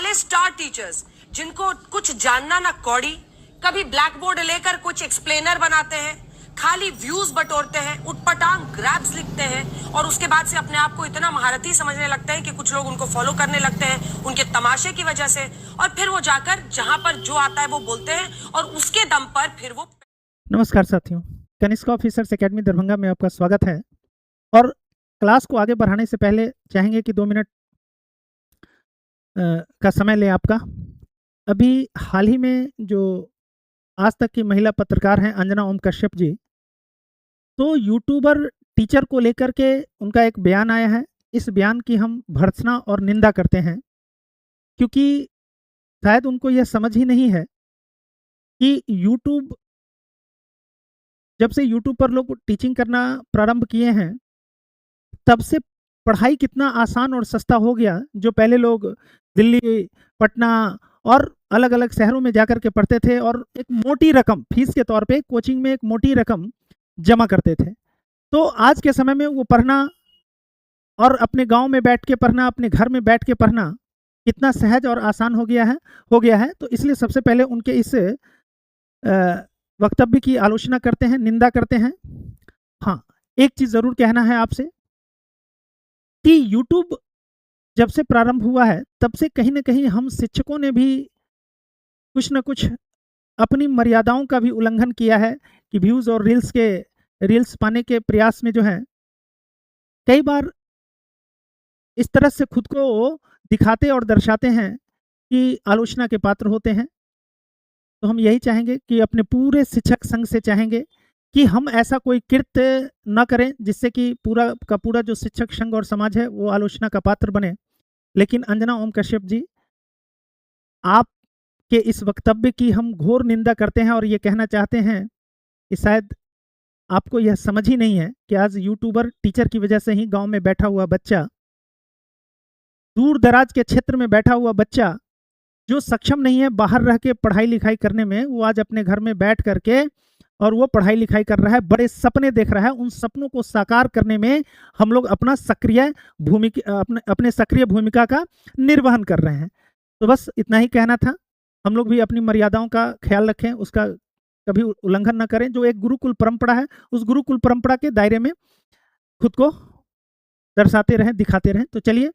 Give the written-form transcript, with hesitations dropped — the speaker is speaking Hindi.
वाले स्टार टीचर्स जिनको कुछ जानना ना कौड़ी, कभी ब्लैक बोर्ड लेकर कुछ एक्सप्लेनर बनाते हैं, खाली व्यूज बटोरते हैं, उटपटांग ग्रैब्स लिखते हैं और उसके बाद से अपने आप को इतना महारथी समझने लगते हैं कि कुछ लोग उनको फॉलो करने लगते हैं उनके तमाशे की वजह से, और फिर वो जाकर जहां पर जो आता है वो बोलते हैं और उसके दम पर फिर वो। नमस्कार साथियों, कनिष्क ऑफिसर्स एकेडमी दरभंगा में आपका स्वागत है। और क्लास को आगे बढ़ाने से पहले चाहेंगे कि 2 मिनट का समय लें आपका। अभी हाल ही में जो आज तक की महिला पत्रकार हैं अंजना ओम कश्यप जी, तो यूट्यूबर टीचर को लेकर के उनका एक बयान आया है। इस बयान की हम भर्त्सना और निंदा करते हैं, क्योंकि शायद उनको यह समझ ही नहीं है कि जब से यूट्यूब पर लोग टीचिंग करना प्रारंभ किए हैं, तब से पढ़ाई कितना आसान और सस्ता हो गया। जो पहले लोग दिल्ली, पटना और अलग अलग शहरों में जाकर के पढ़ते थे और एक मोटी रकम फीस के तौर पे कोचिंग में एक मोटी रकम जमा करते थे, तो आज के समय में वो पढ़ना और अपने गांव में बैठ के पढ़ना, अपने घर में बैठ के पढ़ना कितना सहज और आसान हो गया है। तो इसलिए सबसे पहले उनके इस वक्तव्य की आलोचना करते हैं, निंदा करते हैं। हाँ, एक चीज जरूर कहना है आपसे कि YouTube जब से प्रारंभ हुआ है तब से कहीं ना कहीं हम शिक्षकों ने भी कुछ न कुछ अपनी मर्यादाओं का भी उल्लंघन किया है कि व्यूज और रील्स पाने के प्रयास में जो है कई बार इस तरह से खुद को दिखाते और दर्शाते हैं कि आलोचना के पात्र होते हैं। तो हम यही चाहेंगे कि अपने पूरे शिक्षक संघ से चाहेंगे कि हम ऐसा कोई कृत्य न करें जिससे कि पूरा का पूरा जो शिक्षक संघ और समाज है वो आलोचना का पात्र बने। लेकिन अंजना ओम कश्यप जी, आपके इस वक्तव्य की हम घोर निंदा करते हैं और ये कहना चाहते हैं कि शायद आपको यह समझ ही नहीं है कि आज यूट्यूबर टीचर की वजह से ही गांव में बैठा हुआ बच्चा, दूर दराज के क्षेत्र में बैठा हुआ बच्चा जो सक्षम नहीं है बाहर रह के पढ़ाई लिखाई करने में, वो आज अपने घर में बैठ करके और वो पढ़ाई लिखाई कर रहा है, बड़े सपने देख रहा है। उन सपनों को साकार करने में हम लोग अपना अपने सक्रिय भूमिका का निर्वहन कर रहे हैं। तो बस इतना ही कहना था। हम लोग भी अपनी मर्यादाओं का ख्याल रखें, उसका कभी उल्लंघन न करें। जो एक गुरुकुल परंपरा है, उस गुरुकुल परंपरा के दायरे में खुद को दर्शाते रहें, दिखाते रहें। तो चलिए